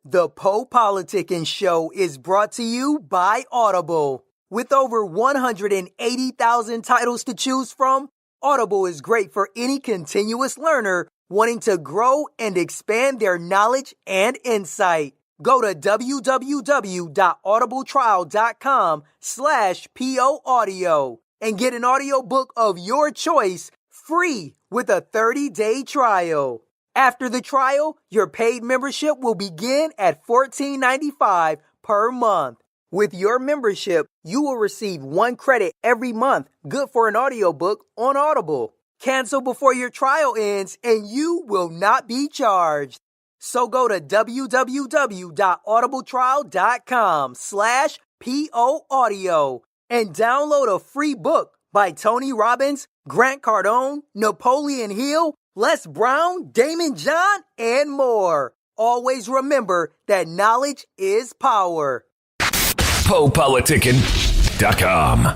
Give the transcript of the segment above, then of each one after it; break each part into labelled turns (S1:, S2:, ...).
S1: The PoPolitickin show is brought to you by Audible. With over 180,000 titles to choose from, Audible is great for any continuous learner wanting to grow and expand their knowledge and insight. Go to www.audibletrial.com/POaudio and get an audiobook of your choice free with a 30-day trial. After the trial, your paid membership will begin at $14.95 per month. With your membership, you will receive 1 credit every month, good for an audiobook on Audible. Cancel before your trial ends and you will not be charged. So go to www.audibletrial.com/POaudio and download a free book by Tony Robbins, Grant Cardone, Napoleon Hill, Les Brown, Damon John, and more. Always remember that knowledge is power.
S2: PoPolitickin.com.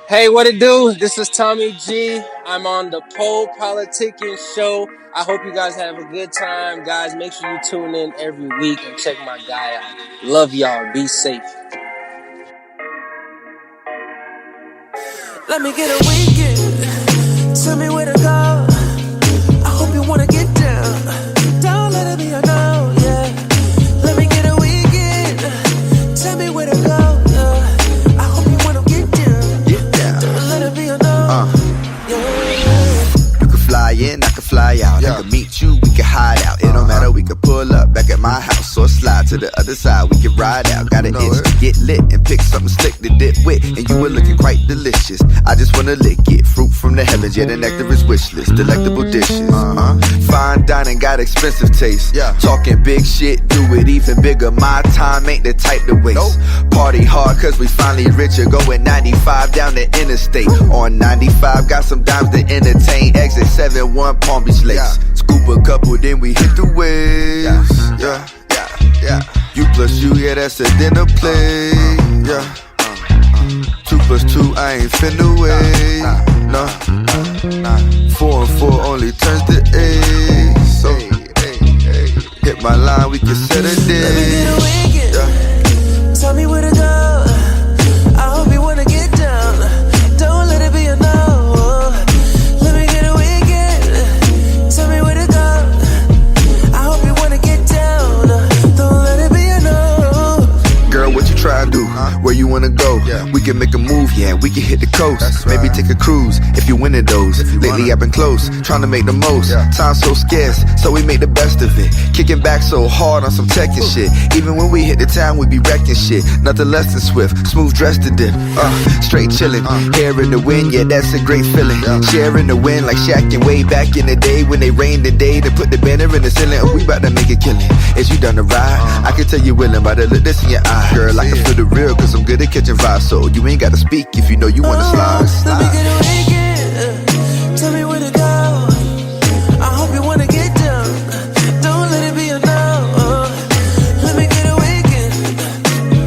S3: Hey, what it do? This is Tomy Ge. I'm on the PoPolitickin show. I hope you guys have a good time. Guys, make sure you tune in every week and check my guy out. Love y'all. Be safe.
S4: Let me get a weekend. Tell me where to go. I hope you wanna get down. Don't let it be a no, yeah. Let me get a weekend. Tell me where to go. I hope you wanna get down. Don't let it be a no.
S5: You can fly in, I can fly out. I can meet you, we can hide out. It don't matter, we can pull up back at my house or slide to the other side. We can ride out. Got an itch to get lit and pick something slick to dip with. And you were looking quite delicious. I just wanna lick it. Fruit from the heavens, yeah, the nectar is wishless. Delectable dishes. Fine dining, got expensive taste. Talking big shit, do it even bigger. My time ain't the type to waste. Party hard, cause we finally richer. Going 95 down the interstate. On 95, got some dimes to entertain. Exit 71 Palm Beach Lakes. Scoop a couple, then we hit the waves. You plus you, yeah, that's a dinner plate. 2 plus 2, I ain't finna wait. No. 4 and 4 only turns to 8. So hit my line, we can set a day.
S4: Let me get a weekend. Tell me where to go. I hope you wanna get down. Don't let it be a no. Let me get a weekend. Tell me where to go. I hope you wanna get down. Don't let it be a no.
S5: Girl, what you try to do? Where you wanna go? We can make a move, yeah, we can hit the coast. Maybe take a cruise, if you winning those. Lately I've been close, trying to make the most. Time's so scarce, so we make the best of it. Kicking back so hard on some tech and shit. Even when we hit the town, we be wrecking shit. Nothing less than swift, smooth dressed to dip. Straight chillin', hair in the wind, yeah, that's a great feeling. Sharing the wind like Shaq and way back in the day. When they rained the day, they put the banner in the ceiling. Oh, we bout to make a killing. Is you done the ride? I can tell you willing by the look that's in your eye. Girl, I can feel the real, cause I'm good at catching vibes. So you ain't gotta speak if you know you wanna slide.
S4: Let me get a weekend. Tell me where to go. I hope you wanna get down. Don't let it be a no. Let me get a weekend.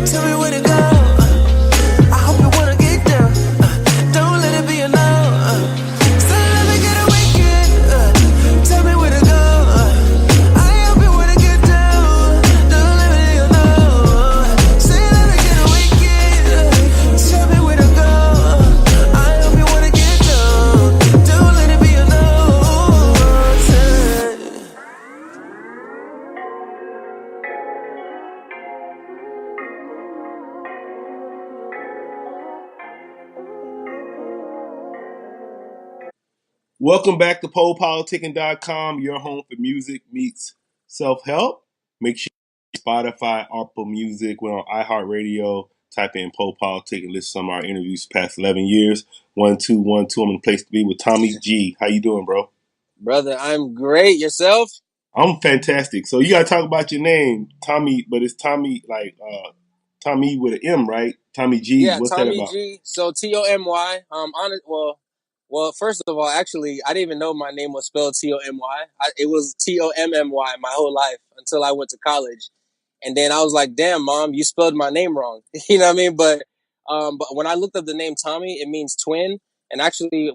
S4: Tell me where to go. I hope you wanna get down. Don't let it be a no. So let me get a weekend. Tell me where to go. I hope you wanna get down. Don't let it be a no. Say let me get a weekend. Tell me where to go. I hope you wanna get down. Don't let it be a no.
S6: Welcome back to PoPolitickin.com, your home for music meets self-help. Make sure you Spotify, Apple Music, we're on iHeartRadio. Type in PoPolitickin and listen to some of our interviews past 11 years. 1212, I'm in the place to be with Tomy Ge. How you doing, bro?
S3: Brother, I'm great. Yourself?
S6: I'm fantastic. So you gotta talk about your name, Tomy, but it's Tomy like Tomy with an M, right? Tomy Ge.
S3: Yeah,
S6: What's
S3: Tomy
S6: that about?
S3: Ge. So Tomy. Well, first of all, actually, I didn't even know my name was spelled Tomy. It was Tommy my whole life until I went to college, and then I was like, "Damn, mom, you spelled my name wrong." You know what I mean? But when I looked up the name Tommy, it means twin. And actually,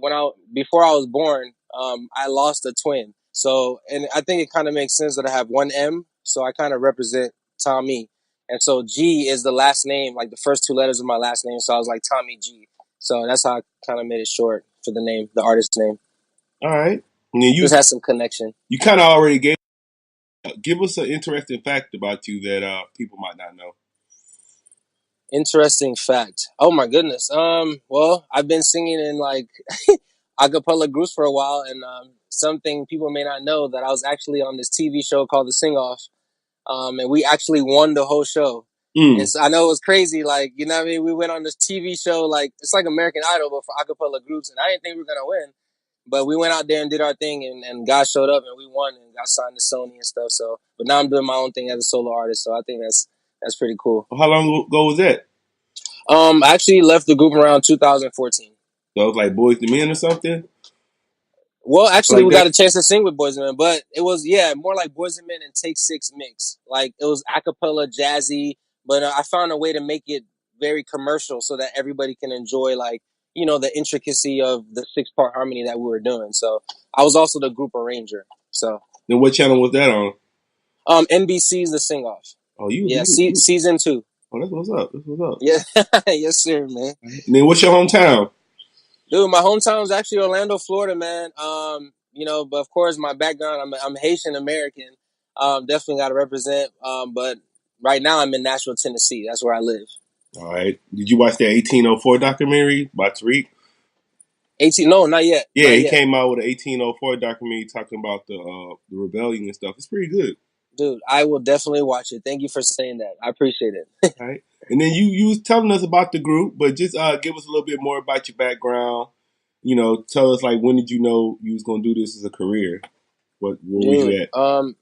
S3: before I was born, I lost a twin. So, and I think it kind of makes sense that I have one M. so I kind of represent Tomy. And so G is the last name, like the first two letters of my last name. So I was like Tomy G. So that's how I kind of made it short for the name, the artist name.
S6: All right. And then
S3: Just has some connection.
S6: You kind of already gave. Give us an interesting fact about you that people might not know.
S3: Interesting fact. Oh my goodness. Well, I've been singing in like Acappella groups for a while, and something people may not know that I was actually on this TV show called The Sing Off. And we actually won the whole show. And so I know it was crazy, like, you know what I mean? We went on this TV show, like, it's like American Idol, but for acapella groups, and I didn't think we were going to win. But we went out there and did our thing, and God showed up, and we won, and got signed to Sony and stuff. So, but now I'm doing my own thing as a solo artist, so I think that's pretty cool.
S6: Well, how long ago was that?
S3: I actually left the group around 2014.
S6: So it was like Boys to Men or something?
S3: Well, actually,
S6: like
S3: we got a chance to sing with Boys and Men, but it was, more like Boys and Men and Take Six mix. Like, it was acapella, jazzy, but I found a way to make it very commercial so that everybody can enjoy, like, you know, the intricacy of the 6-part harmony that we were doing. So I was also the group arranger. So
S6: then what channel was that on?
S3: NBC's The Sing Off.
S6: Oh,
S3: season 2.
S6: Oh, that's what's up. That's what's up.
S3: Yeah, yes, sir, man.
S6: And then what's your hometown?
S3: Dude, my hometown is actually Orlando, Florida, man. You know, but of course, my background, I'm Haitian American. Definitely got to represent. But right now, I'm in Nashville, Tennessee. That's where I live.
S6: All right. Did you watch that 1804 documentary by Tariq?
S3: 18? No, not yet.
S6: Yeah,
S3: not
S6: he
S3: yet.
S6: came out with an 1804 documentary talking about the rebellion and stuff. It's pretty good.
S3: Dude, I will definitely watch it. Thank you for saying that. I appreciate it.
S6: All right. And then you was telling us about the group, but just give us a little bit more about your background. You know, tell us, like, when did you know you was going to do this as a career? Where were you at?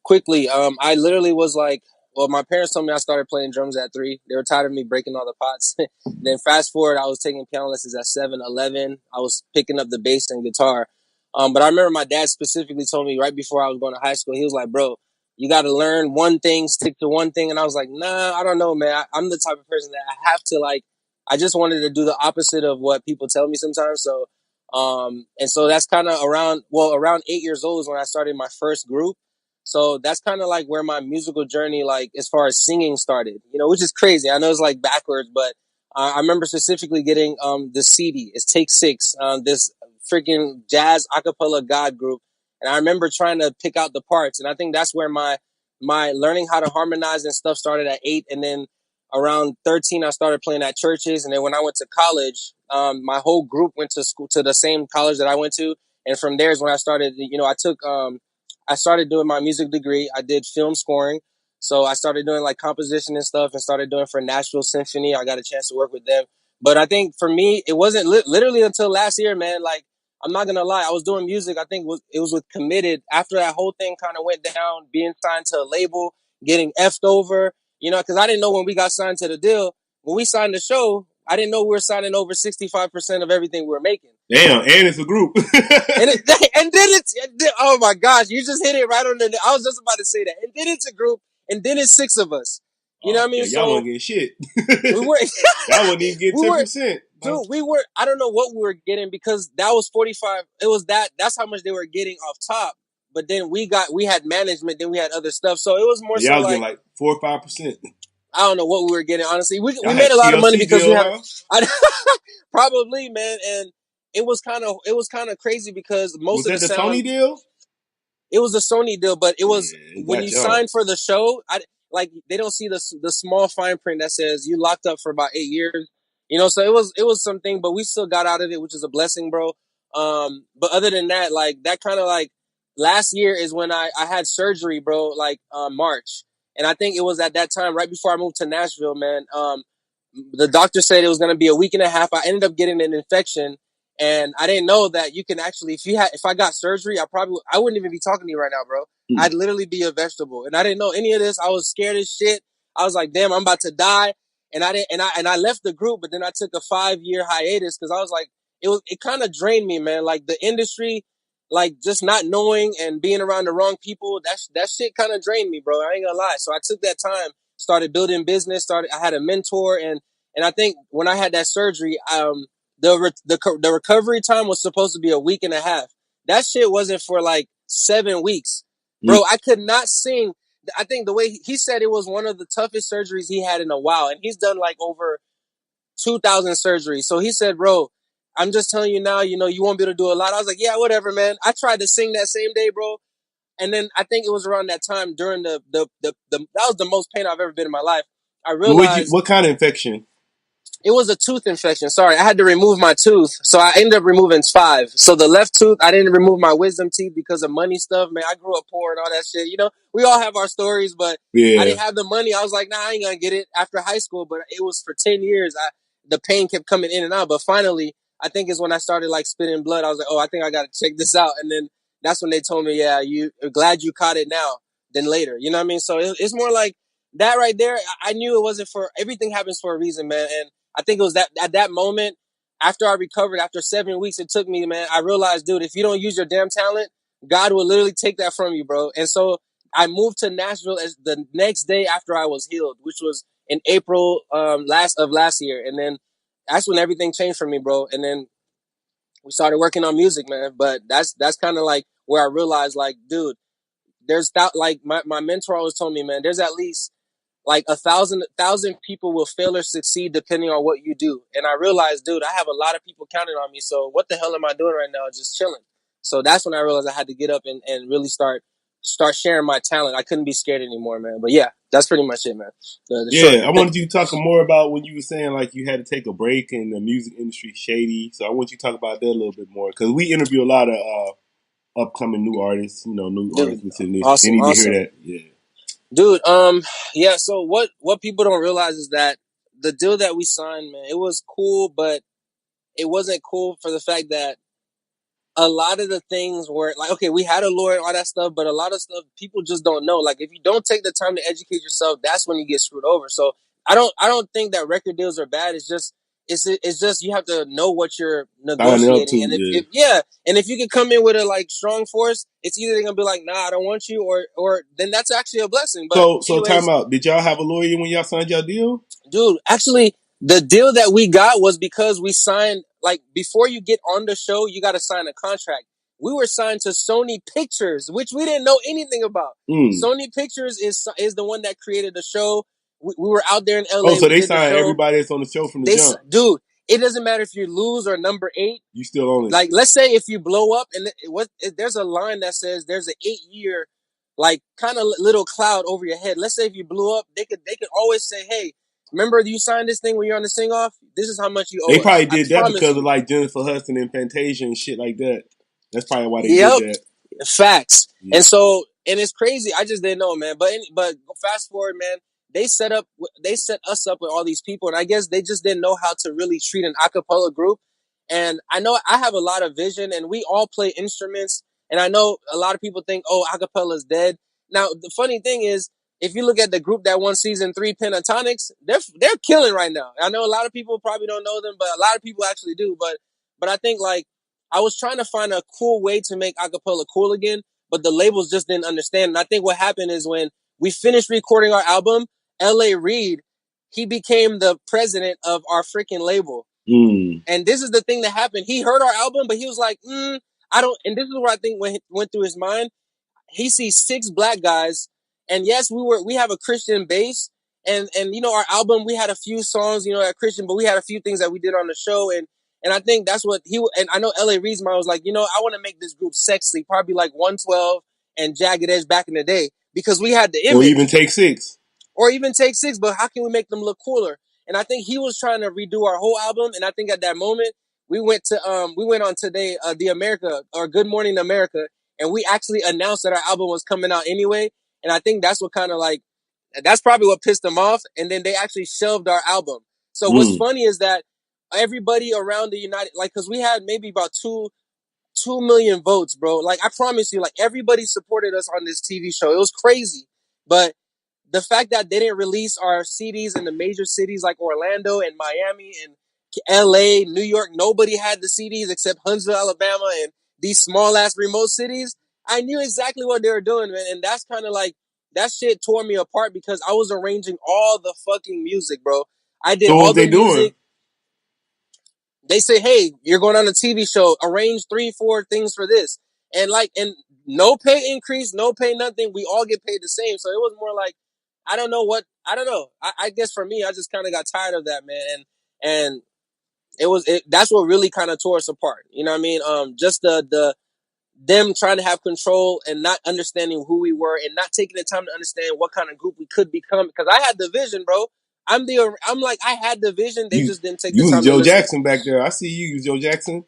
S3: Quickly, I literally was like, well, my parents told me I started playing drums at 3. They were tired of me breaking all the pots. Then fast forward, I was taking piano lessons at 7, 11. I was picking up the bass and guitar. But I remember my dad specifically told me right before I was going to high school, he was like, bro, you got to learn one thing, stick to one thing. And I was like, nah, I don't know, man. I'm the type of person that I have to, like, I just wanted to do the opposite of what people tell me sometimes. So, and so that's kind of around 8 years old is when I started my first group. So that's kind of like where my musical journey, like as far as singing started, you know, which is crazy. I know it's like backwards, but I remember specifically getting the CD. It's Take Six, this freaking jazz acapella God group. And I remember trying to pick out the parts. And I think that's where my learning how to harmonize and stuff started at 8. And then around 13, I started playing at churches. And then when I went to college, my whole group went to school, to the same college that I went to. And from there is when I started, you know, I started doing my music degree. I did film scoring. So I started doing like composition and stuff and started doing for Nashville Symphony. I got a chance to work with them. But I think for me, it wasn't literally until last year, man. Like, I'm not going to lie. I was doing music. I think it was with Committed. After that whole thing kind of went down, being signed to a label, getting effed over, you know, because I didn't know when we got signed to the deal. When we signed the show, I didn't know we were signing over 65% of everything we were making.
S6: Damn, and it's a group.
S3: Oh my gosh, you just hit it right on the. I was just about to say that. And then it's a group, and then it's 6 of us. You know what I mean?
S6: Yeah, y'all weren't getting shit.
S3: We were.
S6: Y'all wouldn't even get 10%.
S3: Dude, we were. I don't know what we were getting because that was 45. It was that. That's how much they were getting off top. But then we had management. Then we had other stuff. So it was more
S6: y'all
S3: so
S6: was
S3: like
S6: 4 or 5%.
S3: I don't know what we were getting. Honestly, we made a lot of money because we had probably, man, and it was kind of crazy because most of the
S6: Sony deal.
S3: It was the Sony deal, but it was when you signed for the show. They don't see the small fine print that says you locked up for about 8 years. You know, so it was something, but we still got out of it, which is a blessing, bro. But other than that, like that kind of like last year is when I had surgery, bro. Like March. And I think it was at that time, right before I moved to Nashville, man. The doctor said it was going to be a week and a half. I ended up getting an infection, and I didn't know that you can actually, if I got surgery, I wouldn't even be talking to you right now, bro. I'd literally be a vegetable, and I didn't know any of this. I was scared as shit. I was like, damn, I'm about to die, and I left the group, but then I took a 5-year hiatus because I was like, it kind of drained me, man. Like the industry. Like just not knowing and being around the wrong people, that shit kind of drained me, bro. I ain't gonna lie. So I took that time, started building business. I had a mentor, and I think when I had that surgery, the recovery time was supposed to be a week and a half. That shit wasn't for like 7 weeks, bro. I could not sing. I think the way he said it was one of the toughest surgeries he had in a while, and he's done like over 2,000 surgeries. So he said, bro, I'm just telling you now, you won't be able to do a lot. I was like, yeah, whatever, man. I tried to sing that same day, bro. And then I think it was around that time during the that was the most pain I've ever been in my life. I realized
S6: what kind of infection?
S3: it was a tooth infection. Sorry, I had to remove my tooth. So I ended up removing 5. So the left tooth, I didn't remove my wisdom teeth because of money stuff. Man, I grew up poor and all that shit. We all have our stories, but I didn't have the money. I was like, nah, I ain't gonna get it after high school. But it was for 10 years. The pain kept coming in and out. But finally, I think is when I started like spitting blood. I was like, oh, I think I gotta check this out. And then that's when they told me, yeah, you're glad you caught it now than later. You know what I mean? So it's more like that right there. I knew it wasn't for everything happens for a reason, man. And I think it was that at that moment, after I recovered, after 7 weeks it took me, man, I realized, dude, if you don't use your damn talent, God will literally take that from you, bro. And so I moved to Nashville as the next day after I was healed, which was in April last year. And then that's when everything changed for me, bro. And then we started working on music, man. But that's kind of like where I realized, like, dude, there's that, like my mentor always told me, man, there's at least like 1,000 people will fail or succeed depending on what you do. And I realized, dude, I have a lot of people counting on me. So what the hell am I doing right now? Just chilling. So that's when I realized I had to get up and really start sharing my talent. I couldn't be scared anymore, man. But yeah, that's pretty much it, man.
S6: I wanted you to talk more about when you were saying like you had to take a break and the music industry shady. So I want you to talk about that a little bit more because we interview a lot of upcoming new artists, artists within this.
S3: Awesome,
S6: they need
S3: awesome.
S6: to hear that. Yeah.
S3: Dude, yeah, so what people don't realize is that the deal that we signed, man, it was cool, but it wasn't cool for the fact that a lot of the things were like, okay, we had a lawyer and all that stuff, but a lot of stuff people just don't know. Like, if you don't take the time to educate yourself, that's when you get screwed over. So I don't think that record deals are bad. It's just you have to know what you're negotiating, and if you can come in with a like strong force, it's either they're gonna be like, nah, I don't want you, or then that's actually a blessing. But
S6: so time out. Did y'all have a lawyer when y'all signed y'all deal?
S3: Dude, actually, the deal that we got was because we signed, like, before you get on the show, you got to sign a contract. We were signed to Sony Pictures, which we didn't know anything about. Sony Pictures is the one that created the show. We were out there in LA.
S6: Oh, so they signed everybody that's on the show from the jump.
S3: Dude, it doesn't matter if you lose or number 8.
S6: You still own it.
S3: Like, let's say if you blow up, and there's a line that says there's an 8-year, like, kind of little cloud over your head. Let's say if you blew up, they could always say, hey, remember you signed this thing when you're on the sing-off? This is how much you owe
S6: They probably did that because
S3: of,
S6: like, Jennifer Hudson and Fantasia and shit like that. That's probably why they did that.
S3: Facts. Yeah. And so, and it's crazy. I just didn't know, man. But fast forward, man. They set us up with all these people, and I guess they just didn't know how to really treat an acapella group. And I know I have a lot of vision, and we all play instruments. And I know a lot of people think, oh, acapella is dead. Now, the funny thing is, if you look at the group that won season 3, Pentatonics, they're killing right now. I know a lot of people probably don't know them, but a lot of people actually do. But I think, like, I was trying to find a cool way to make acapella cool again, but the labels just didn't understand. And I think what happened is when we finished recording our album, L.A. Reid, he became the president of our freaking label. And this is the thing that happened. He heard our album, but he was like, I don't. And this is what I think went through his mind. He sees 6 black guys, and yes, we have a Christian base, and our album, we had a few songs, at Christian, but we had a few things that we did on the show, and I think that's what and I know L.A. Reid's mind was like, I want to make this group sexy, probably like 112 and Jagged Edge back in the day, because we had the image.
S6: Or even Take 6.
S3: But how can we make them look cooler? And I think he was trying to redo our whole album, and I think at that moment, we went on today, the America, or Good Morning America, and we actually announced that our album was coming out anyway. And I think that's what kind of like, that's probably what pissed them off. And then they actually shelved our album. So what's funny is that everybody around the United, like, cause we had maybe about 2 million votes, bro. Like, I promise you, like, everybody supported us on this TV show. It was crazy. But the fact that they didn't release our CDs in the major cities like Orlando and Miami and LA, New York, nobody had the CDs except Huntsville, Alabama, and these small ass remote cities. I knew exactly what they were doing, man. And that's kind of like, that shit tore me apart because I was arranging all the fucking music, bro. I did all the music. Doing? They say, hey, you're going on a TV show, arrange 3-4 things for this. And no pay increase, no pay nothing. We all get paid the same. So it was more like, I don't know. I guess for me, I just kind of got tired of that, man. And that's what really kind of tore us apart. You know what I mean? Just the them trying to have control and not understanding who we were and not taking the time to understand what kind of group we could become. Because I had the vision, bro. I'm like, I had the vision. They just didn't take the
S6: You was
S3: time to
S6: Joe
S3: listen.
S6: Jackson back there. I see you was Joe Jackson.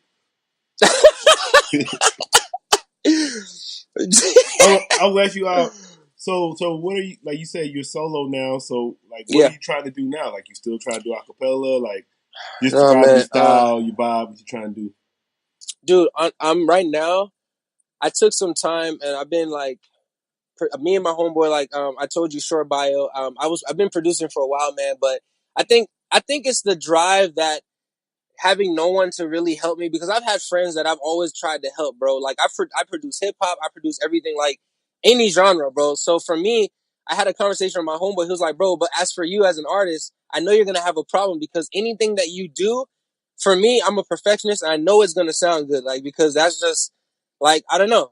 S6: I'll let you out. So what are you, like you said, you're solo now. So like, what
S3: Yeah.
S6: are you trying to do now? Like, you still trying to do acapella? Like, just
S3: Oh,
S6: describe
S3: man.
S6: your style, your vibe, what you trying to do?
S3: Dude, I'm right now. I took some time and I've been like, me and my homeboy, like, I told you, short bio. I've been producing for a while, man. But I think it's the drive that having no one to really help me, because I've had friends that I've always tried to help, bro. Like I produce hip hop, I produce everything, like any genre, bro. So for me, I had a conversation with my homeboy. He was like, bro, but as for you as an artist, I know you're gonna have a problem because anything that you do, for me, I'm a perfectionist and I know it's gonna sound good, like, because that's just like, I don't know.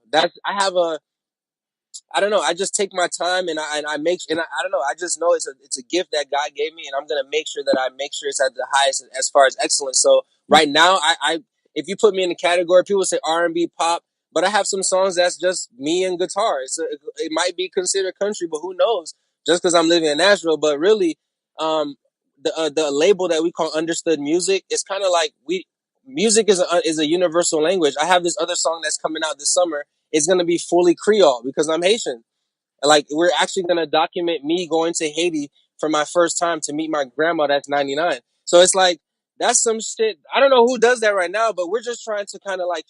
S3: I don't know. I just take my time and I make, and I don't know. I just know it's a gift that God gave me, and I'm gonna make sure that I make sure it's at the highest as far as excellence. So right now, I if you put me in the category, people say R&B, pop, but I have some songs that's just me and guitar. It might be considered country, but who knows? Just because I'm living in Nashville, but really, the label that we call Understood Music is kind of like music is a universal language. I have this other song that's coming out this summer. It's gonna be fully Creole because I'm Haitian. Like, we're actually gonna document me going to Haiti for my first time to meet my grandma that's 99. So it's like, that's some shit. I don't know who does that right now, but we're just trying to kind of like,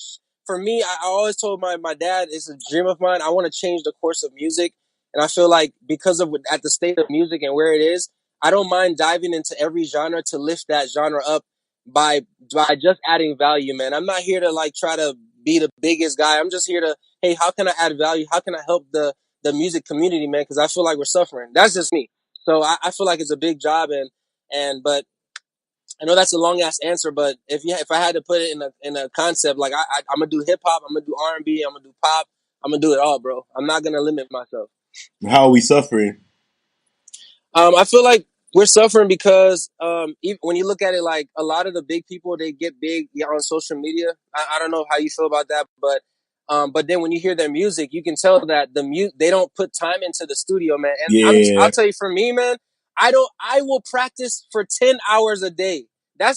S3: for me, I always told my dad, it's a dream of mine. I want to change the course of music. And I feel like because of at the state of music and where it is, I don't mind diving into every genre to lift that genre up by just adding value, man. I'm not here to like try to be the biggest guy. I'm just here to, hey, how can I add value? How can I help the music community, man? Because I feel like we're suffering. That's just me. So I feel like it's a big job, but I know that's a long ass answer. But if I had to put it in a concept, like I'm gonna do hip hop, I'm gonna do R&B, I'm gonna do pop, I'm gonna do it all, bro. I'm not gonna limit myself.
S6: How are we suffering?
S3: I feel like we're suffering because even when you look at it, like a lot of the big people, they get big on social media. I don't know how you feel about that, but then when you hear their music, you can tell that they don't put time into the studio, man. And
S6: Yeah.
S3: I'll tell you, for me, man, I will practice for 10 hours a day. I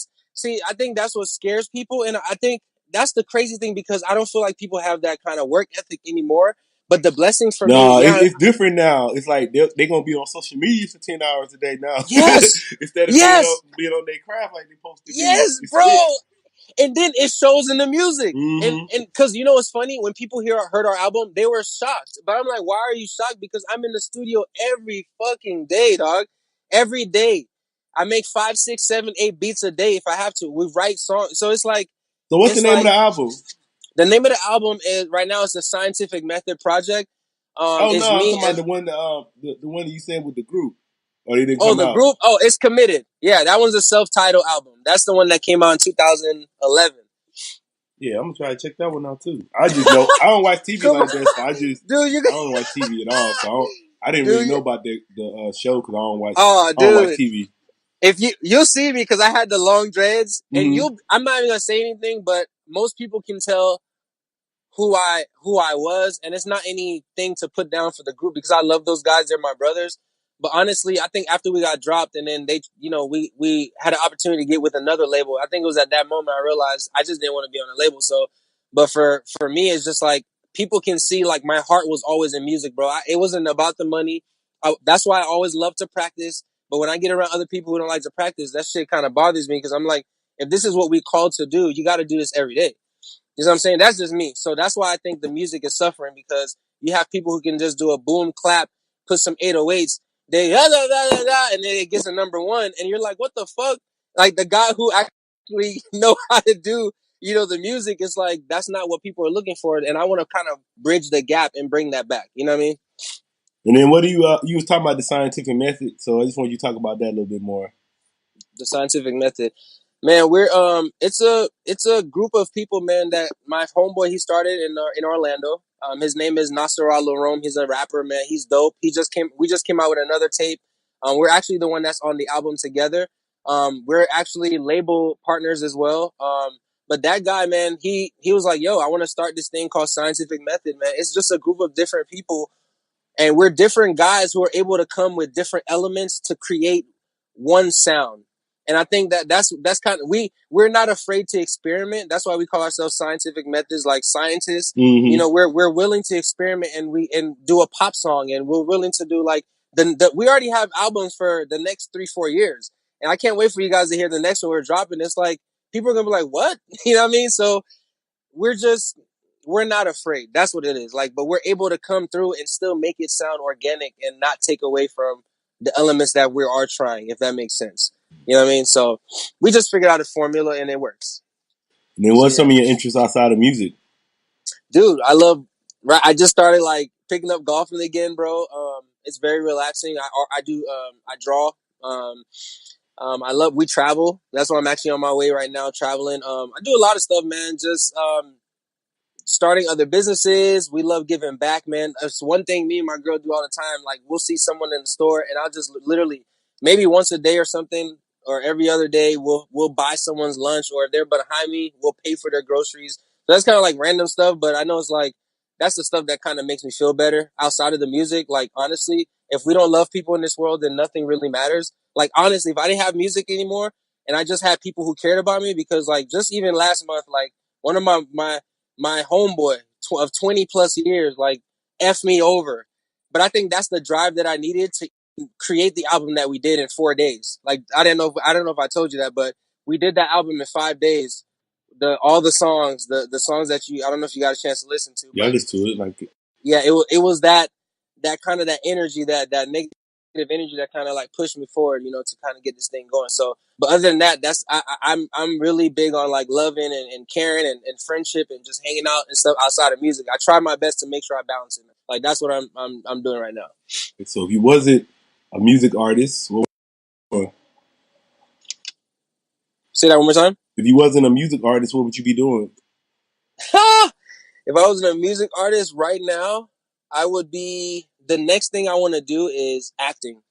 S3: think that's what scares people, and I think that's the crazy thing, because I don't feel like people have that kind of work ethic anymore. But the blessings for me,
S6: No,
S3: yeah,
S6: it's different now. It's like they're gonna be on social media for 10 hours a day now,
S3: yes,
S6: instead of
S3: yes,
S6: being on their craft like they supposed to be.
S3: yes,
S6: It's
S3: bro.
S6: sick.
S3: And then it shows in the music. And
S6: Mm-hmm.
S3: because you know what's funny, when people heard our album, they were shocked. But I'm like, why are you shocked? Because I'm in the studio every fucking day, dog. Every day. I make 5, 6, 7, 8 beats a day if I have to. We write songs. So
S6: So what's the
S3: it's
S6: name of
S3: like
S6: the album?
S3: the name of the album is, right now, it's the Scientific Method Project.
S6: Oh
S3: It's
S6: no, I'm
S3: me
S6: talking about
S3: and
S6: the one that you said with the group. Oh, they didn't
S3: oh,
S6: come
S3: the
S6: out.
S3: group. Oh, it's Committed. Yeah, that one's a self-titled album. That's the one that came out in 2011.
S6: Yeah, I'm gonna try to check that one out too. I just know I don't watch TV
S3: Come
S6: like
S3: on,
S6: that, so
S3: dude.
S6: I don't watch TV at all. So I didn't really know
S3: Dude.
S6: about the show because
S3: Oh,
S6: I don't watch
S3: dude.
S6: TV.
S3: If you'll see me, because I had the long dreads, and
S6: Mm-hmm.
S3: I'm not even gonna say anything, but most people can tell who I was, and it's not anything to put down for the group, because I love those guys. They're my brothers. But honestly, I think after we got dropped, and then we had an opportunity to get with another label. I think it was at that moment I realized I just didn't want to be on a label. So, but for me, it's just like, people can see, like, my heart was always in music, bro. It wasn't about the money. That's why I always love to practice. But when I get around other people who don't like to practice, that shit kind of bothers me, because I'm like, if this is what we called to do, you got to do this every day. You know what I'm saying? That's just me. So that's why I think the music is suffering, because you have people who can just do a boom clap, put some 808s, they da, da, da, da, da, and then it gets a number one, and you're like, what the fuck? Like, the guy who actually know how to do, the music, is like, that's not what people are looking for, and I want to kind of bridge the gap and bring that back. You know what I mean?
S6: And then what do you was talking about the scientific method? So I just want you to talk about that a little bit more.
S3: The Scientific Method. Man, we're it's a group of people, man, that my homeboy he started in Orlando. His name is Nasser Al-Rome. He's a rapper, man. He's dope. We just came out with another tape. We're actually the one that's on the album together. We're actually label partners as well. But that guy, man, he was like, "Yo, I want to start this thing called Scientific Method, man." It's just a group of different people, and we're different guys who are able to come with different elements to create one sound. And I think that's kind of we're not afraid to experiment. That's why we call ourselves Scientific Methods, like scientists.
S6: Mm-hmm.
S3: You know, we're willing to experiment and do a pop song, and we're willing to do like we already have albums for the next 3-4 years, and I can't wait for you guys to hear the next one we're dropping. It's like people are gonna be like, "What?" You know what I mean? So we're not afraid. That's what it is. Like, but we're able to come through and still make it sound organic and not take away from the elements that we are trying, if that makes sense. You know what I mean? So we just figured out a formula and it works.
S6: And then what's some of your interests outside of music?
S3: Dude, I just started like picking up golfing again, bro. It's very relaxing. I draw. We travel. That's why I'm actually on my way right now, traveling. I do a lot of stuff, man. Just, starting other businesses. We love giving back, man. It's one thing me and my girl do all the time. Like, we'll see someone in the store and I'll just literally maybe once a day or something, or every other day we'll buy someone's lunch, or if they're behind me, we'll pay for their groceries. So that's kind of like random stuff, but I know it's like that's the stuff that kind of makes me feel better outside of the music. Like, honestly, if we don't love people in this world, then nothing really matters. Like, honestly, if I didn't have music anymore and I just had people who cared about me, because like just even last month, like one of my homeboy of 20 plus years, like, F me over. But I think that's the drive that I needed to create the album that we did in 4 days. Like, I don't know if I told you that, but we did that album in 5 days. All the songs, the songs that I don't know if you got a chance to listen to.
S6: Yeah, I listen to it. Like,
S3: yeah, it was that kind of that energy, that negative energy that kind of like pushed me forward, to kind of get this thing going. So, but other than that, I'm really big on like loving and caring and friendship and just hanging out and stuff outside of music. I try my best to make sure I balance it. Like, that's what I'm doing right now.
S6: so if you wasn't a music artist,
S3: Say that one more time.
S6: If you wasn't a music artist, what would you be doing?
S3: If I wasn't a music artist right now, I would be. The next thing I want to do is acting.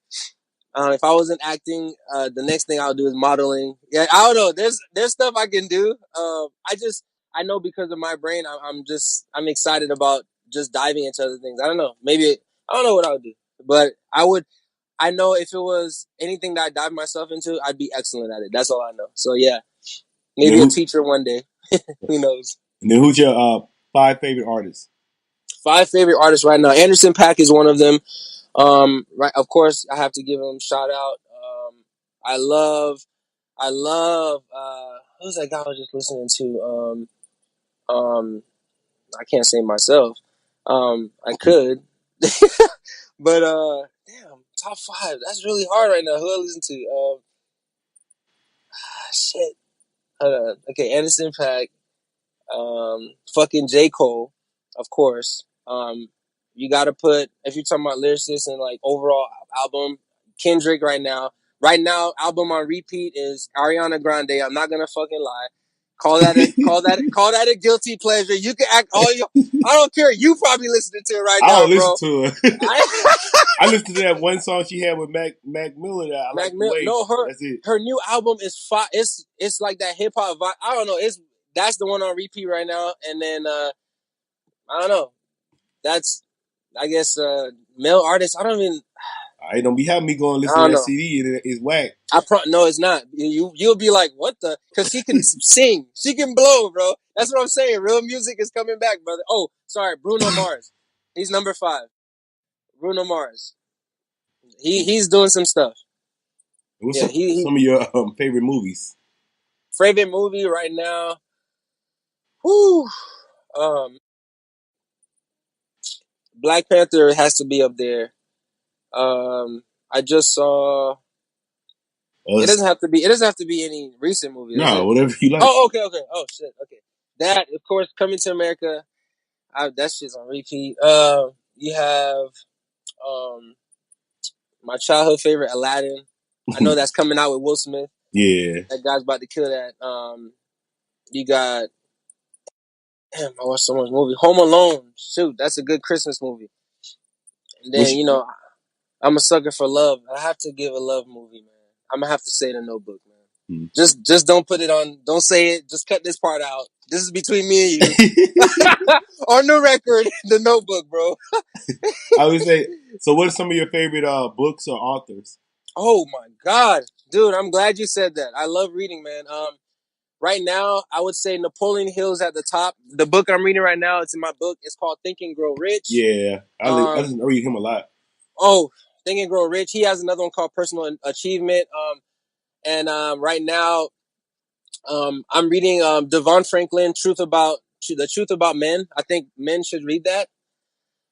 S3: If I wasn't acting, the next thing I'll do is modeling. Yeah, I don't know. There's stuff I can do. I know because of my brain, I'm excited about just diving into other things. I don't know. Maybe I don't know what I would do, but I know if it was anything that I dive myself into, I'd be excellent at it. That's all I know. So yeah, maybe a teacher one day. Who knows?
S6: And then who's your 5 favorite artists?
S3: 5 favorite artists right now. Anderson .Paak is one of them. Right, of course, I have to give him a shout out. I love. Who's that guy I was just listening to? I can't say myself. I could, but damn, top 5. That's really hard right now. Who I listen to? Shit. Hold on. Okay, Anderson .Paak. Fucking J. Cole, of course. You gotta put, if you're talking about lyricists and like overall album, Kendrick right now. Right now, album on repeat is Ariana Grande. I'm not gonna fucking lie. Call that a guilty pleasure. You can act all you. I don't care. You probably listening to it right now,
S6: I don't
S3: bro.
S6: listen to it. I listened to that one song she had with Mac Miller. That I like the way.
S3: No,
S6: That's it.
S3: Her new album is fire. It's like that hip hop vibe. I don't know. That's the one on repeat right now. And then I don't know. That's, I guess, male artists. I don't even.
S6: I don't be having me going listen to that CD and it's whack.
S3: No, it's not. You'll be like, what the? Because she can sing, she can blow, bro. That's what I'm saying. Real music is coming back, brother. Oh, sorry, Bruno Mars. He's number 5. Bruno Mars. He's doing some stuff.
S6: What's some of your favorite movies?
S3: Favorite movie right now? Whew. Black Panther has to be up there. I just saw. It doesn't have to be any recent movie.
S6: No, whatever you like.
S3: Oh, okay. Oh, shit. Okay. That, of course, Coming to America. That shit's on repeat. You have my childhood favorite, Aladdin. I know that's coming out with Will Smith.
S6: Yeah.
S3: That guy's about to kill that. You got. Damn, I watched so much movie. Home Alone. Shoot, that's a good Christmas movie. And then, I'm a sucker for love. I have to give a love movie, man. I'm gonna have to say The Notebook, man. Just don't put it on. Don't say it. Just cut this part out. This is between me and you. On the record, The Notebook, bro.
S6: I would say. So, what are some of your favorite books or authors?
S3: Oh my God, dude! I'm glad you said that. I love reading, man. Right now, I would say Napoleon Hill's at the top. The book I'm reading right now, it's in my book. It's called Think and Grow Rich.
S6: Yeah, I read him a lot.
S3: Oh, Think and Grow Rich. He has another one called Personal Achievement. And right now, I'm reading Devon Franklin, The Truth About Men. I think men should read that.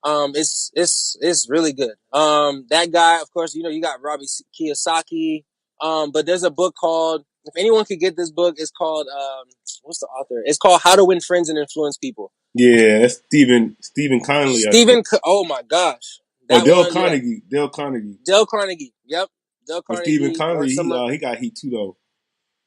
S3: It's really good. That guy, of course, you got Robbie Kiyosaki. But there's a book called, if anyone could get this book, it's called what's the author? It's called How to Win Friends and Influence People.
S6: Yeah, that's Stephen Connolly.
S3: Oh my gosh.
S6: Or Dale Carnegie. Yeah.
S3: Dale Carnegie. Yep. Dale Carnegie.
S6: Stephen Connolly, he got heat too though.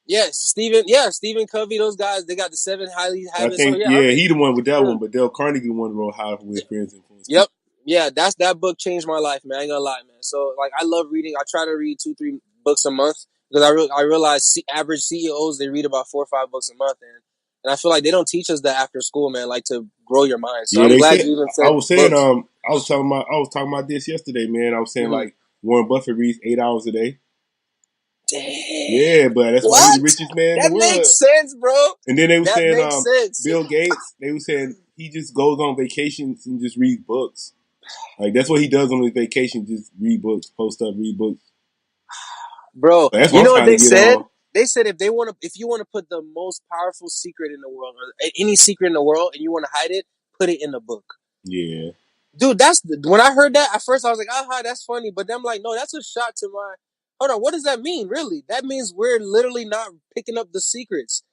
S3: Yes, Stephen Covey, those guys, they got the 7 highly habits.
S6: I think, he the one with that one, but Dale Carnegie the one wrote How to Win Friends and Influence.
S3: Yep. Yeah, that book changed my life, man. I ain't gonna lie, man. So, like, I love reading. I try to read 2-3 books a month because I realize average CEOs, they read about 4 or 5 books a month, and I feel like they don't teach us that after school, man, like to grow your mind. So I'm glad you even said
S6: I was saying,
S3: books.
S6: I was talking about this yesterday, man. I was saying like Warren Buffett reads 8 hours a day.
S3: Damn.
S6: Yeah, but that's why he's the richest man in the world.
S3: That makes sense, bro.
S6: And then they were saying, Bill Gates, they were saying he just goes on vacations and just reads books. Like, that's what he does on his vacation, just read books, post up, read books.
S3: Bro,
S6: that's
S3: you know what they said? They said if you want to put the most powerful secret in the world, or any secret in the world, and you want to hide it, put it in the book.
S6: Yeah.
S3: Dude, when I heard that, at first I was like, aha, that's funny. But then I'm like, no, that's a shot to my... Hold on, what does that mean, really? That means we're literally not picking up the secrets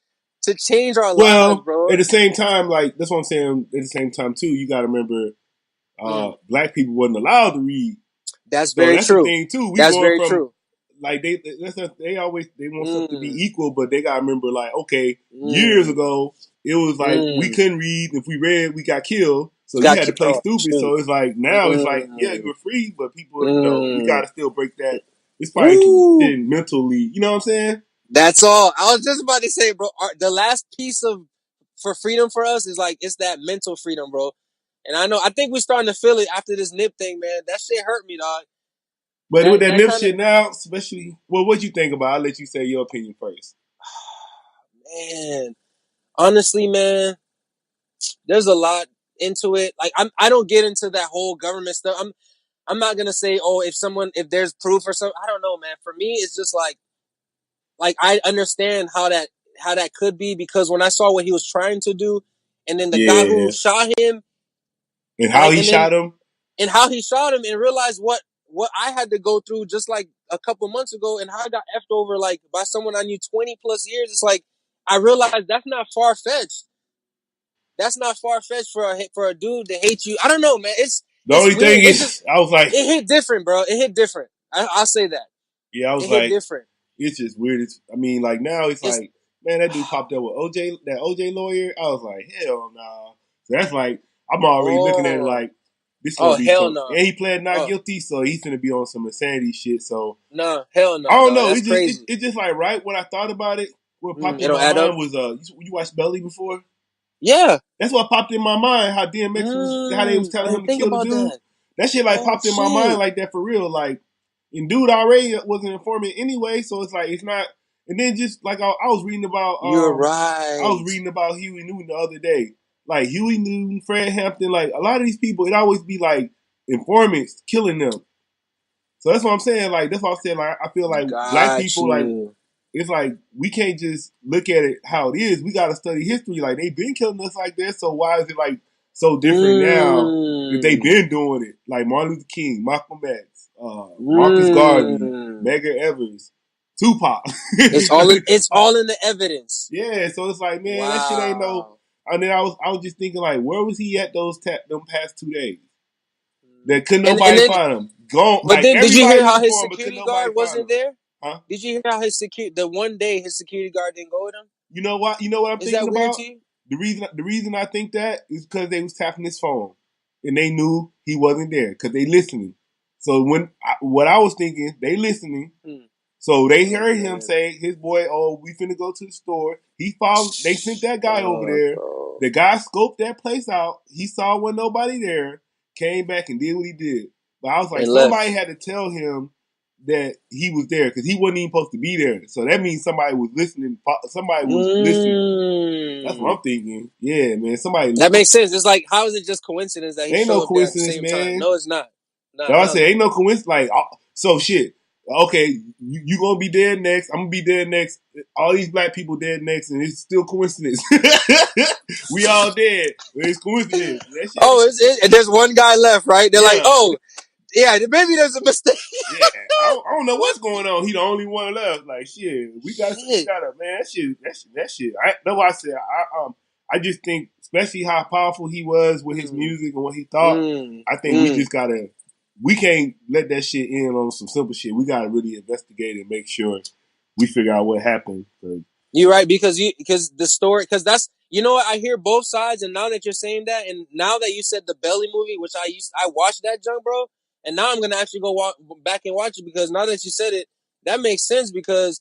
S3: to change our lives, bro.
S6: At the same time, like, that's what I'm saying, at the same time, too, you got to remember, black people wasn't allowed to read.
S3: That's very true.
S6: The thing, too.
S3: That's very true.
S6: Like, they want stuff to be equal, but they got to remember, like, okay, years ago, it was like, we couldn't read. If we read, we got killed. So you had to play stupid. So it's like, now it's like, yeah, you were free, but people, we got to still break that. It's probably mentally, you know what I'm saying?
S3: That's all. I was just about to say, bro, the last piece for freedom for us is like, it's that mental freedom, bro. And I think we're starting to feel it after this nip thing, man. That shit hurt me, dog.
S6: But with that nip shit now, especially, well, what you think about? I'll let you say your opinion first.
S3: Man, honestly, man, there's a lot into it. Like, I don't get into that whole government stuff. I'm not gonna say, if there's proof or something. I don't know, man. For me, it's just like I understand how that could be, because when I saw what he was trying to do, and then the guy who shot him,
S6: and how he shot him,
S3: and realized what I had to go through just like a couple months ago, and how I got effed over like by someone I knew 20 plus years. It's like I realized that's not far fetched. That's not far fetched for a dude to hate you. I don't know, man.
S6: The only thing is, I was like,
S3: it hit different, bro. It hit different. I'll say that.
S6: Yeah, I was
S3: like, different.
S6: It's just weird. I mean, like, now it's like, man, that dude popped up with that OJ lawyer. I was like, hell no. Nah. So that's like, I'm already looking at it like, this gonna be
S3: hell no.
S6: And he pled not guilty, so he's gonna be on some insanity shit. So
S3: no, hell no.
S6: I don't know.
S3: It's crazy.
S6: It's just like, right when I thought about it, what popped in my mind was you watched Belly before?
S3: Yeah,
S6: that's what popped in my mind. How DMX was, how they was telling him to kill the dude. That shit like popped in my mind like that for real. Like, and dude already was an informant anyway, so it's like it's not. And then just like I was reading about,
S3: you're right.
S6: I was reading about Huey Newton the other day. Like Huey Newton, Fred Hampton, like a lot of these people, it always be like informants killing them. So that's what I'm saying. Like that's what I'm saying. Like I feel like black people, like it's like we can't just look at it how it is. We got to study history. Like they've been killing us like this. So why is it like so different now? If they've been doing it, like Martin Luther King, Malcolm X, Marcus Garvey, Medgar Evers, Tupac.
S3: It's all in the evidence.
S6: Yeah. So it's like, man, that shit ain't no. And then I was just thinking, like, where was he at them past 2 days? That couldn't nobody find him. Gone.
S3: But
S6: like,
S3: then, did you hear how his security guard wasn't there?
S6: Huh?
S3: Did you hear how the one day his security guard didn't go with him?
S6: You know what? You know what I'm
S3: Is
S6: thinking
S3: that weird
S6: about?
S3: to you?
S6: The reason I think that is because they was tapping his phone and they knew he wasn't there because they listening. So what I was thinking, they listening. So they heard him say, his boy, oh, we finna go to the store. He followed, they sent that guy over there.
S3: Bro.
S6: The guy scoped that place out. He saw wasn't nobody there, came back and did what he did. But I was like,
S3: And
S6: somebody
S3: left.
S6: had to tell him that he was there because he wasn't even supposed to be there. So that means somebody was listening. Somebody was listening. That's what I'm thinking. Yeah, man. Somebody.
S3: That makes sense. It's like, how is it just coincidence that he
S6: Ain't no
S3: showed up there at the
S6: coincidence,
S3: same time?
S6: man.
S3: No, it's not.
S6: That's what I
S3: No.
S6: said. Ain't no coincidence. Like, so shit. Okay, you gonna be dead next. I'm gonna be dead next. All these black people dead next, and it's still coincidence. We all dead. It's coincidence. That shit.
S3: Oh, there's one guy left, right? They're like, oh, yeah, maybe there's a mistake.
S6: Yeah, I don't know what's going on. He the only one left. Like shit, we got a man. That shit. That's why I said I just think, especially how powerful he was with his music and what he thought. I think we just gotta. We can't let that shit in on some simple shit. We gotta really investigate and make sure we figure out what happened.
S3: You're right, because the story, because that's, you know what, I hear both sides, and now that you're saying that, and now that you said the Belly movie, which I watched that junk, bro, and now I'm gonna actually go back and watch it, because now that you said it, that makes sense, because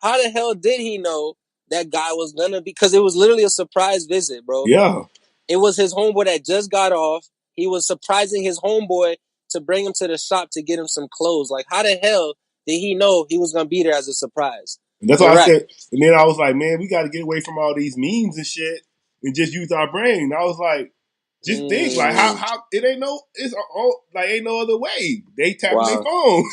S3: how the hell did he know that guy was gonna be, because it was literally a surprise visit, bro.
S6: Yeah.
S3: It was his homeboy that just got off. He was surprising his homeboy to bring him to the shop to get him some clothes. Like, how the hell did he know he was gonna be there as a surprise?
S6: And that's
S3: You're
S6: why I
S3: right.
S6: said, and then I was like, man, we got to get away from all these memes and shit and just use our brain. I was like, just think, like, how it ain't no, it's like ain't no other way. They tapping their phone,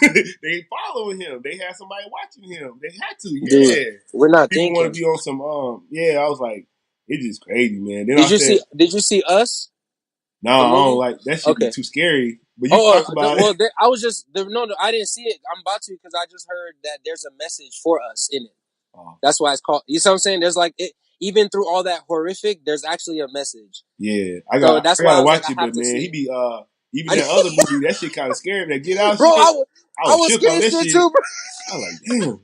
S6: they following him, they had somebody watching him, they had to, yeah.
S3: Dude, we're not
S6: People want
S3: thinking.
S6: to be on some, yeah. I was like, it's just crazy, man. Then
S3: Did you see Us?
S6: no, I don't like that shit. Be
S3: Okay.
S6: too scary. But you talk about it.
S3: Well, I was just no, I didn't see it. I'm about to, because I just heard that there's a message for us in it. That's why it's called. You see what I'm saying? There's like it, even through all that horrific, there's actually a message.
S6: Yeah,
S3: So that's why I
S6: gotta
S3: was
S6: watch
S3: like,
S6: it,
S3: I have
S6: but
S3: to
S6: man,
S3: see
S6: he
S3: it.
S6: be even that other movie, that shit kind of scared me. That Get Out
S3: Bro,
S6: shit,
S3: I was
S6: shook on
S3: scared
S6: that
S3: shit
S6: shit.
S3: too, bro.
S6: I was like, damn.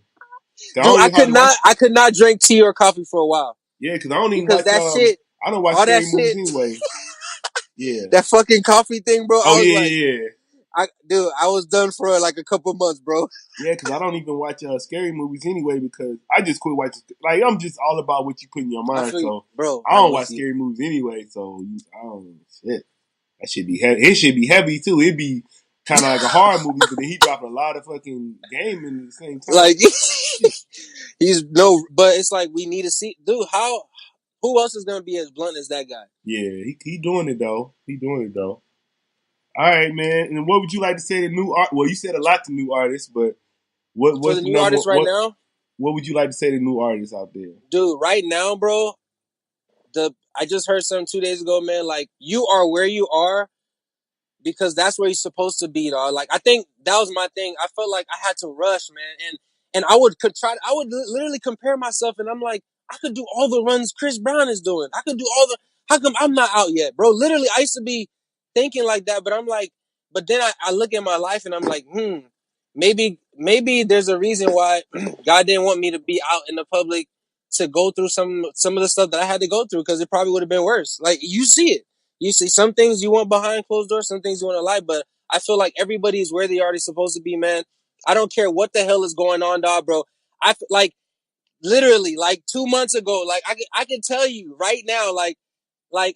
S3: Dude, I could not drink tea or coffee for a while.
S6: Yeah, because I don't even
S3: Because
S6: watch
S3: that shit,
S6: I don't watch
S3: all that
S6: scary movies
S3: shit,
S6: anyway. Yeah.
S3: that fucking coffee thing, bro.
S6: Oh
S3: I was
S6: yeah,
S3: like,
S6: yeah.
S3: I was done for like a couple months, bro.
S6: Yeah, because I don't even watch scary movies anyway because I just quit watching. Like I'm just all about what you put in your mind. So
S3: bro,
S6: I don't watch scary movies anyway. So I don't shit. That should be heavy. It should be heavy too. It'd be kind of like a horror movie, but then he dropping a lot of fucking game in the same time.
S3: Like but it's like we need to see, dude. Who else is gonna be as blunt as that guy?
S6: Yeah, he doing it though. He doing it though. All right, man. And what would you like to say to new art? Well, you said a lot to new artists, but
S3: For
S6: what's
S3: the
S6: the
S3: new
S6: number?
S3: artists right now,
S6: What would you like to say to new artists out there?
S3: dude? Right now, bro. I just heard something 2 days ago, man. Like, you are where you are because that's where you're supposed to be, dog. Like, I think that was my thing. I felt like I had to rush, man, and I would literally compare myself, and I'm like, I could do all the runs Chris Brown is doing. I could do all the. How come I'm not out yet, bro? Literally, I used to be thinking like that, but I'm like, but then I look at my life and I'm like, maybe there's a reason why God didn't want me to be out in the public to go through some of the stuff that I had to go through, because it probably would have been worse. Like, you see it. You see some things you want behind closed doors, some things you want to lie, but I feel like everybody is where they are supposed to be, man. I don't care what the hell is going on, dog, bro. Like, literally, like 2 months ago, like I can tell you right now, like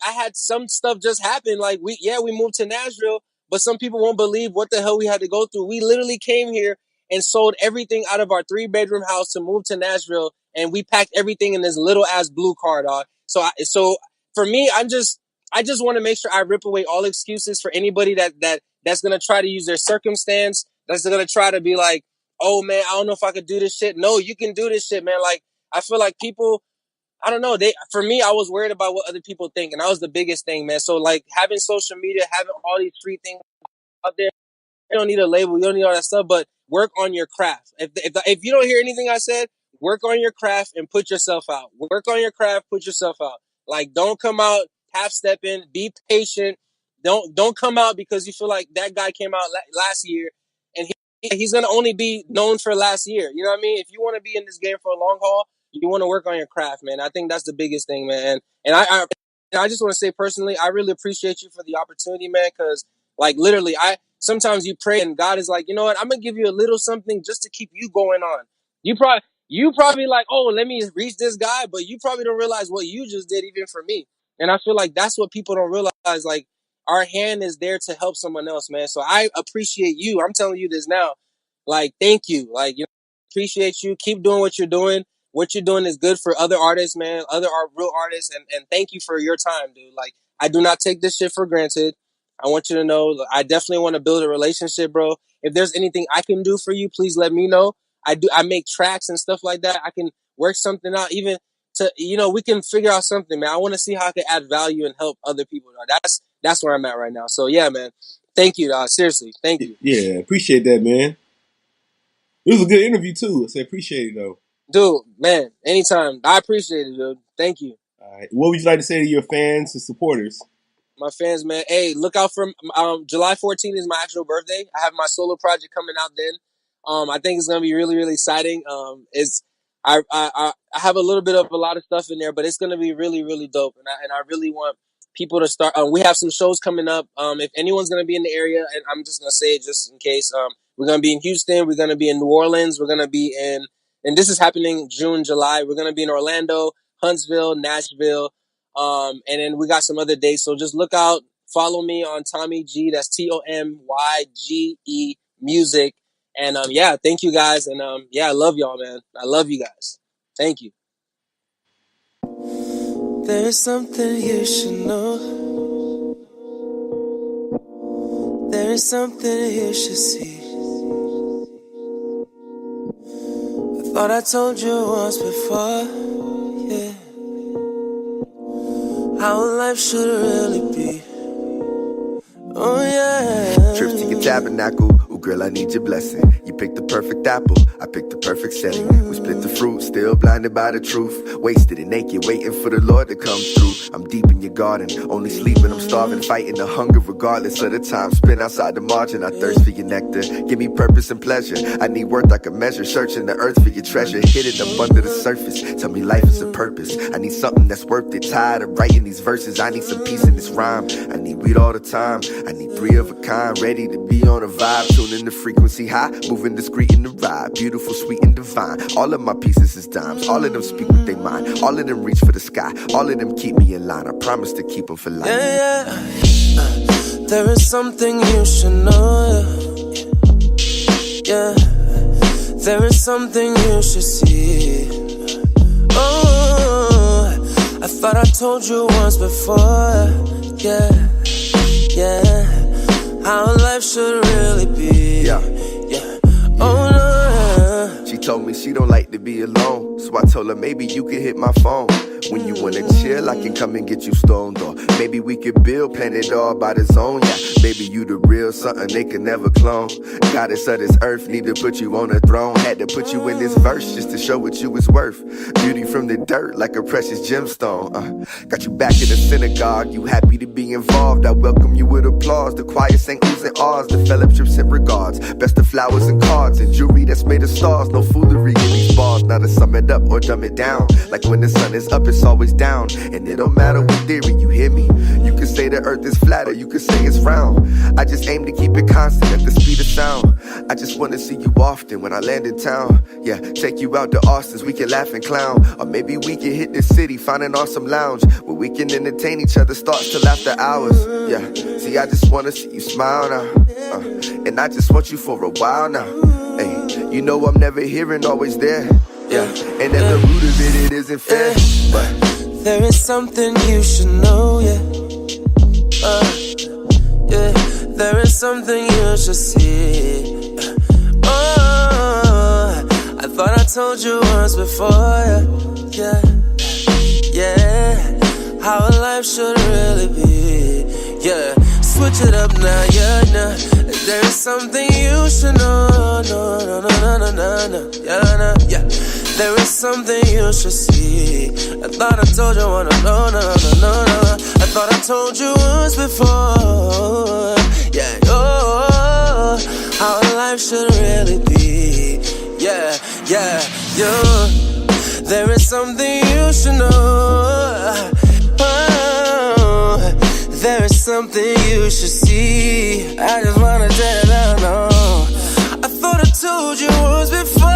S3: I had some stuff just happen. Like we moved to Nashville, but some people won't believe what the hell we had to go through. We literally came here and sold everything out of our 3-bedroom house to move to Nashville, and we packed everything in this little ass blue car, dog. So for me, I just want to make sure I rip away all excuses for anybody that's gonna try to use their circumstance, that's gonna try to be like, oh man, I don't know if I could do this shit. No, you can do this shit, man. Like, I feel like people, I don't know. For me, I was worried about what other people think, and that was the biggest thing, man. So like, having social media, having all these free things out there, you don't need a label, you don't need all that stuff, but work on your craft. If you don't hear anything I said, work on your craft and put yourself out. Work on your craft, put yourself out. Like, don't come out half stepping. Be patient. Don't come out because you feel like that guy came out last year and he's gonna only be known for last year. You know what I mean? If you want to be in this game for a long haul, you want to work on your craft, man. I think that's the biggest thing, man. And I just want to say personally, I really appreciate you for the opportunity, man. Because like literally, sometimes you pray and God is like, you know what? I'm gonna give you a little something just to keep you going on. You probably like, oh, let me reach this guy, but you probably don't realize what you just did, even for me. And I feel like that's what people don't realize. Like our hand is there to help someone else, man. So I appreciate you. I'm telling you this now. Like, thank you. Like, you know, appreciate you. Keep doing what you're doing. What you're doing is good for other artists, man. Real artists. And thank you for your time, dude. Like, I do not take this shit for granted. I want you to know, I definitely want to build a relationship, bro. If there's anything I can do for you, please let me know. I make tracks and stuff like that. I can work something out, even to, you know, we can figure out something, man. I want to see how I can add value and help other people. That's where I'm at right now. So yeah, man. Thank you, dog. Seriously, thank you.
S6: Yeah, appreciate that, man. It was a good interview too. I say appreciate it though.
S3: Dude, man, anytime. I appreciate it, dude. Thank you.
S6: All right. What would you like to say to your fans and supporters?
S3: My fans, man. Hey, look out for July 14th is my actual birthday. I have my solo project coming out then. I think it's gonna be really, really exciting. I have a little bit of a lot of stuff in there, but it's gonna be really, really dope. And I really want people to start. We have some shows coming up. If anyone's gonna be in the area, and I'm just gonna say it just in case. We're gonna be in Houston. We're gonna be in New Orleans. We're gonna be and this is happening June, July. We're gonna be in Orlando, Huntsville, Nashville. And then we got some other dates. So just look out. Follow me on Tomy Ge. That's TOMYGE music. And yeah, thank you guys. And yeah, I love y'all, man. I love you guys. Thank you.
S4: There's something you should know. There's something you should see. I thought I told you once before, yeah, how life should really be. Oh yeah.
S5: Trips to your tabernacle. Ooh, girl, I need your blessing. You picked the perfect apple. I picked the perfect setting. We split the fruit, still blinded by the truth. Wasted and naked, waiting for the Lord to come through. I'm deep in your garden, only sleeping, I'm starving, fighting the hunger regardless of the time spent outside the margin. I thirst for your nectar, give me purpose and pleasure. I need worth I can measure, searching the earth for your treasure, hidden up under the surface. Tell me life is a purpose. I need something that's worth it. Tired of writing these verses, I need some peace in this rhyme. I need weed all the time. I need three of a kind, ready to be on a vibe. Tuning the frequency high, moving discreet in the ride. Beautiful, sweet, and divine. All of my pieces is dimes. All of them speak with their mind. All of them reach for the sky. All of them keep me in line. I promise to keep them for life.
S4: Yeah, yeah. There is something you should know. Yeah, there is something you should see. Oh, I thought I told you once before. Yeah, yeah, how life should really be.
S5: Yeah.
S4: Yeah. Oh no.
S5: She told me she don't like to be alone, so I told her maybe you could hit my phone. When you wanna chill, I can come and get you stoned. Or maybe we could build planet all by the zone. Yeah, baby, you the real, something they could never clone. Goddess of this earth, need to put you on a throne. Had to put you in this verse just to show what you was worth. Beauty from the dirt, like a precious gemstone. Got you back in the synagogue, you happy to be involved. I welcome you with applause. The choir sang oohs and ahs, the fellowship sent regards. Best of flowers and cards and jewelry that's made of stars. No foolery in these bars, now to sum it up or dumb it down. Like when the sun is up, it's always down. And it don't matter what theory, you hear me? You can say the earth is flat or you can say it's round. I just aim to keep it constant at the speed of sound. I just wanna see you often when I land in town. Yeah, take you out to Austin's, we can laugh and clown. Or maybe we can hit the city, find an awesome lounge where we can entertain each other, starts till after hours. Yeah, see, I just wanna see you smile now. And I just want you for a while now. Hey, you know I'm never here and always there. Yeah, and at the root of it, it isn't fair. But
S4: there is something you should know, yeah. Yeah, there is something you should see. Oh, I thought I told you once before, yeah. Yeah, how life should really be. Yeah, switch it up now, yeah, nah. There is something you should know, no, yeah. There is something you should see. I thought I told you, no. I thought I told you once before. Yeah, oh, how life should really be. Yeah, yeah, yeah. There is something you should know. Oh, there is something you should see. I just wanna tell you no. I thought I told you once before.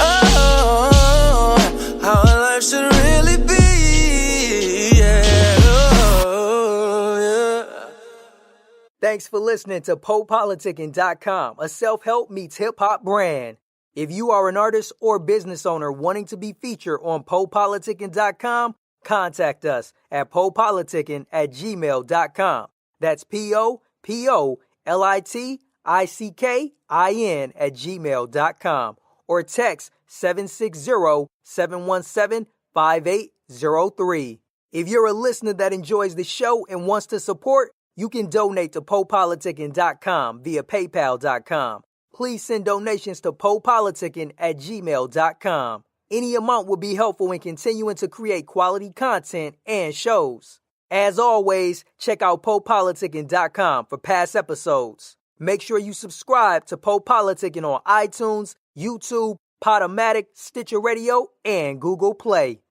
S4: Oh, how life should really be. Yeah, oh, yeah.
S1: Thanks for listening to PoPolitickin.com, a self-help meets hip-hop brand. If you are an artist or business owner wanting to be featured on PoPolitickin.com, contact us at PoPolitickin@gmail.com. That's PoPolitickin@gmail.com or text 760-717-5803. If you're a listener that enjoys the show and wants to support, you can donate to PoPolitickin.com via PayPal.com. Please send donations to PoPolitickin@gmail.com. Any amount will be helpful in continuing to create quality content and shows. As always, check out PoPolitickin.com for past episodes. Make sure you subscribe to PoPolitickin on iTunes, YouTube, Podomatic, Stitcher Radio, and Google Play.